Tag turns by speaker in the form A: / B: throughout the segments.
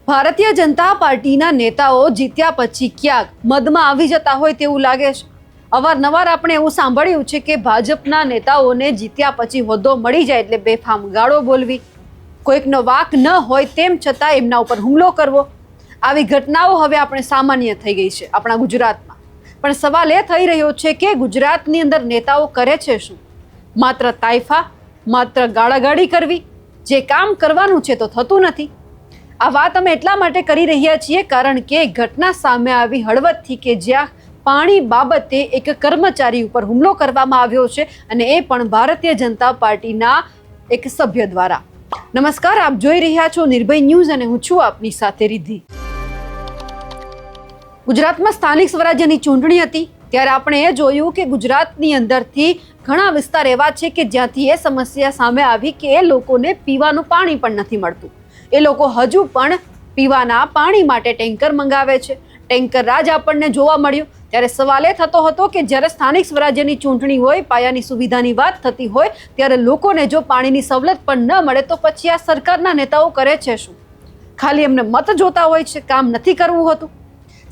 A: ભારતીય જનતા પાર્ટીના નેતાઓ જીત્યા પછી ક્યાંક મદમાં આવી જતા હોય તેવું લાગે છે। અવારનવાર આપણે એવું સાંભળ્યું છે કે ભાજપના નેતાઓને જીત્યા પછી હોદ્દો મળી જાય એટલે બેફામ ગાળો બોલવી, કોઈકનો વાંક ન હોય તેમ છતાં એમના ઉપર હુમલો કરવો, આવી ઘટનાઓ હવે આપણે સામાન્ય થઈ ગઈ છે આપણા ગુજરાતમાં। પણ સવાલ એ થઈ રહ્યો છે કે ગુજરાતની અંદર નેતાઓ કરે છે શું? માત્ર તાઇફા, માત્ર ગાળાગાળી કરવી, જે કામ કરવાનું છે તો થતું નથી। આ વાત અમે એટલા માટે કરી રહ્યા છીએ કારણ કે ઘટના સામે આવી હળવદથી કે જ્યાં પાણી બાબતે એક કર્મચારી ઉપર હુમલો કરવામાં આવ્યો છે અને એ પણ ભારતીય જનતા પાર્ટીના એક સભ્ય દ્વારા। નમસ્કાર, આપ જોઈ રહ્યા છો નિર્ભય ન્યૂઝ અને હું છું આપની સાથે રિદ્ધિ। ગુજરાતમાં સ્થાનિક સ્વરાજ્યની ચૂંટણી હતી ત્યારે આપણે એ જોયું કે ગુજરાતની અંદરથી ઘણા વિસ્તાર એવા છે કે જ્યાંથી એ સમસ્યા સામે આવી કે એ લોકોને પીવાનું પાણી પણ નથી મળતું। એ લોકો હજુ પણ પીવાના પાણી માટે ટેન્કર મંગાવે છે। ટેન્કર રાજ આપણને જોવા મળ્યું ત્યારે સવાલ એ થતો હતો કે જ્યારે સ્થાનિક સ્વરાજ્યની ચૂંટણી હોય, પાયાની સુવિધાની વાત થતી હોય ત્યારે લોકોને જો પાણીની સવલત પણ ન મળે તો પછી આ સરકારના નેતાઓ કરે છે શું? ખાલી એમને મત જોતા હોય છે, કામ નથી કરવું હોતું?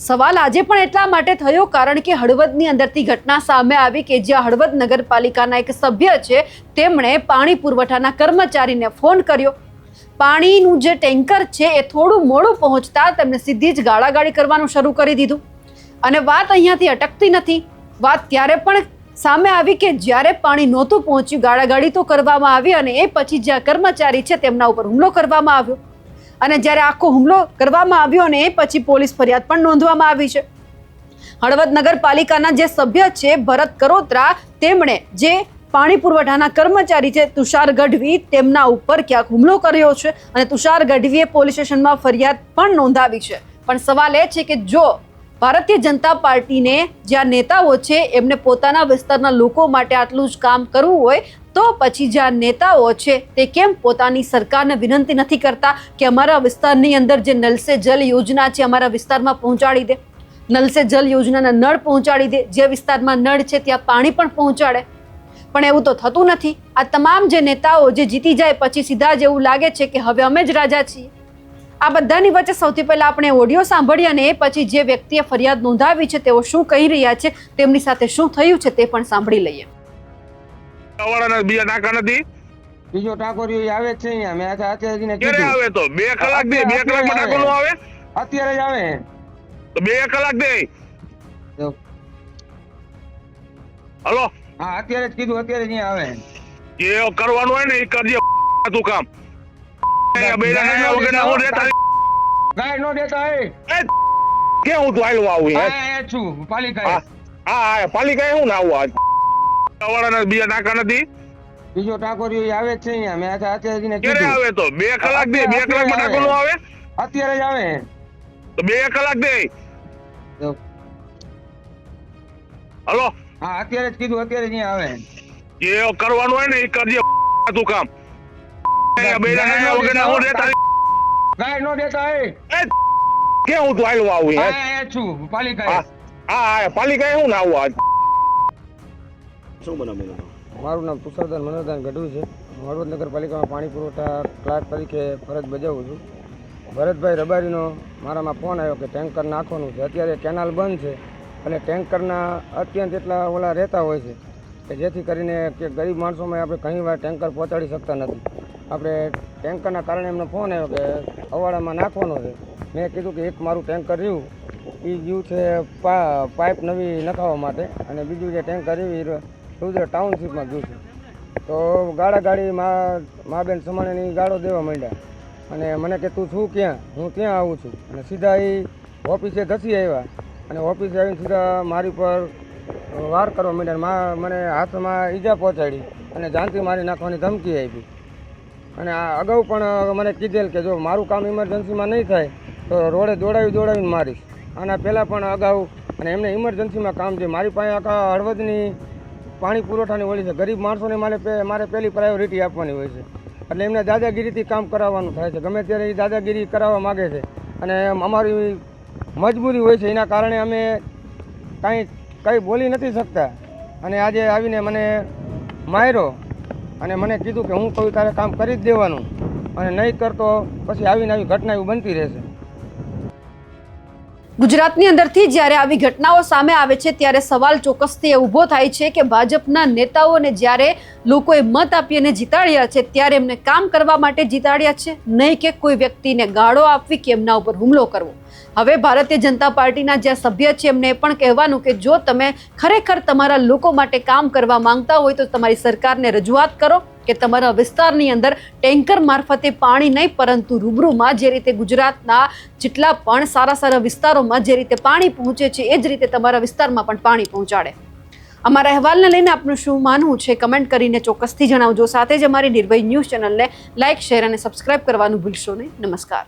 A: સવાલ આજે પણ એટલા માટે થયો કારણ કે હળવદની અંદરથી ઘટના સામે આવી કે જ્યાં હળવદ નગરપાલિકાના એક સભ્ય છે તેમણે પાણી પુરવઠાના કર્મચારીને ફોન કર્યો। પાણીનું જે ટેન્કર છે એ થોડું મોડું પહોંચતા તેમને સીધી જ ગાળાગાળી કરવાનું શરૂ કરી દીધું। અને વાત અહીંયાથી અટકતી નથી। વાત ત્યારે પણ સામે આવી કે જ્યારે પાણી નહોતું પહોંચ્યું, ગાળાગાળી તો કરવામાં આવી અને એ પછી જે કર્મચારી છે તેમના ઉપર હુમલો કરવામાં આવ્યો। અને જ્યારે આખો હુમલો કરવામાં આવ્યો અને એ પછી પોલીસ ફરિયાદ પણ નોંધવામાં આવી છે। હળવદ નગરપાલિકાના જે સભ્ય છે ભરત કરોત્રા, તેમણે જે પાણી પુરવઠાના કર્મચારી છે તુષાર ગઢવી, તેમના ઉપર ક્યાંક હુમલો કર્યો છે અને તુષાર ગઢવીએ પોલીસ સ્ટેશનમાં ફરિયાદ પણ નોંધાવી છે। પણ સવાલ એ છે કે જો ભારતીય જનતા પાર્ટીને જ્યાં નેતાઓ છે એમને પોતાના વિસ્તારના લોકો માટે આટલું જ કામ કરવું હોય તો પછી જ્યાં નેતાઓ છે તે કેમ પોતાની સરકારને વિનંતી નથી કરતા કે અમારા વિસ્તારની અંદર જે નલ સે જલ યોજના છે અમારા વિસ્તારમાં પહોંચાડી દે, નલ સે જલ યોજનાના નળ પહોંચાડી દે, જે વિસ્તારમાં નળ છે ત્યાં પાણી પણ પહોંચાડે? પણ એવું તો થતું નથી। આ તમામ જે નેતાઓ જે જીતી જાય પછી સીધા જ એવું લાગે છે કે હવે અમે જ રાજા છીએ। આ બધાની વચ્ચે સૌથી પહેલા આપણે ઓડિયો સાંભળીએ અને એ પછી જે વ્યક્તિએ ફરિયાદ નોંધાવી છે તેઓ શું કહી રહ્યા છે, તેમની સાથે શું થયું છે તે પણ સાંભળી લઈએ।
B: બીજા ટાંકા નથી,
C: બીજો ટાંકો આવે છે અહીંયા મેં અત્યારે
B: ક્યારે આવે? તો 2 કલાક દે, 2 કલાકમાં ટાંકો નો આવે?
C: અત્યારે જ આવે
B: તો 2 કલાક દે। હલો,
C: હા અત્યારે જ કીધું, અત્યારે જ આવે।
B: જે કરવાનું હોય ને એ કરજે તું કામ।
C: ગાય નો દેતા
B: કે હું તું આયલો આવું
C: છું પાલિકા?
B: હા પાલિકા હું ના આવું આજ બીજા ટાંકા નથી,
C: બીજો ટાંકો આવે છે અહીંયા મેં અત્યારે જ
B: ક્યારે આવે? તો 2 કલાક દે, 2 કલાકમાં ટાંકો નો આવે?
C: અત્યારે જ આવે
B: તો 2 કલાક દે। હલો,
C: હા અત્યારે જ કીધું, અત્યારે જ આવે।
B: જે કરવાનું હોય ને એ કરજે તું કામ।
C: ગાય નો દેતા
B: કે હું તું આયલો આવું
C: છું પાલિકા?
B: હા પાલિકા હું ના આવું આજ।
D: શું બનાવ?
C: મારું નામ તુષારદાન મનોહરદાન ગઢવી છે। હું હળવદ નગરપાલિકામાં પાણી પુરવઠા ક્લાર્ક તરીકે ફરજ બજાવું છું। ભરતભાઈ રબારીનો મારામાં ફોન આવ્યો કે ટેન્કર નાખવાનું છે, અત્યારે કેનાલ બંધ છે અને ટેન્કરના અત્યંત એટલા ઓલા રહેતા હોય છે કે જેથી કરીને કે ગરીબ માણસોમાં આપણે ઘણી વાર ટેન્કર પહોંચાડી શકતા નથી। આપણે ટેન્કરના કારણે એમનો ફોન આવ્યો કે અવાડામાં નાખવાનો છે। મેં કીધું કે એક મારું ટેન્કર રહ્યું એ ગયું છે પાઇપ નવી નખાવવા માટે અને બીજું જે ટેન્કર રહ્યું એ રુદ્ર ટાઉનશીપમાં ગયું છે। તો ગાળાગાળી મા બેન સમાણેની ગાળો દેવા માંડ્યા અને મને કે તું છું ક્યાં? હું ત્યાં આવું છું અને સીધા એ ઓફિસે ધસી આવ્યા અને ઓફિસે આવીને સીધા મારી પર વાર કરવા માંડ્યા। મને હાથમાં ઈજા પહોંચાડી અને જાનથી મારી નાખવાની ધમકી આપી અને અગાઉ પણ મને કીધેલ કે જો મારું કામ ઇમરજન્સીમાં નહીં થાય તો રોડે દોડાવીને મારીશ। આના પહેલાં પણ અગાઉ અને એમને ઇમરજન્સીમાં કામ છે। મારી પાસે આખા હળવદની પાણી પુરવઠાની ઓળી છે, ગરીબ માણસોને મારે પહેલી પ્રાયોરિટી આપવાની હોય છે એટલે એમને દાદાગીરીથી કામ કરાવવાનું થાય છે। ગમે ત્યારે એ દાદાગીરી કરાવવા માગે છે અને અમારી મજબૂરી હોય છે, એના કારણે અમે કંઈ બોલી નથી શકતા અને આજે આવીને મને માર્યો અને મને કીધું કે હું કહું તારે કામ કરી જ દેવાનું અને નહીં કરતો પછી આવીને આવી ઘટના એવું બનતી રહેશે।
A: ગુજરાતની અંદરથી જ્યારે આવી ઘટનાઓ સામે આવે છે ત્યારે સવાલ ચોક્કસથી એ ઊભો થાય છે કે ભાજપના નેતાઓને જ્યારે લોકોએ મત આપી અને જીતાડ્યા છે ત્યારે એમને કામ કરવા માટે જીતાડ્યા છે, નહીં કે કોઈ વ્યક્તિને ગાળો આપવી કે એમના ઉપર હુમલો કરવો. હવે ભારતીય જનતા પાર્ટીના જે સભ્ય છે એમને એ પણ કહેવાનું કે જો તમે ખરેખર તમારા લોકો માટે કામ કરવા માંગતા હોય તો તમારી સરકારને રજૂઆત કરો કે તમારા વિસ્તારની અંદર ટેન્કર મારફતે પાણી નહીં પરંતુ રૂબરૂમાં જે રીતે ગુજરાતના જેટલા પણ સારા સારા વિસ્તારોમાં જે રીતે પાણી પહોંચે છે એ જ રીતે તમારા વિસ્તારમાં પણ પાણી પહોંચાડે. અમારા અહેવાલને લઈને આપનું શું માનવું છે કમેન્ટ કરીને ચોક્કસથી જણાવજો. સાથે જ અમારી નિર્ભય ન્યૂઝ ચેનલને લાઇક, શેર અને સબસ્ક્રાઇબ કરવાનું ભૂલશો નહીં. નમસ્કાર.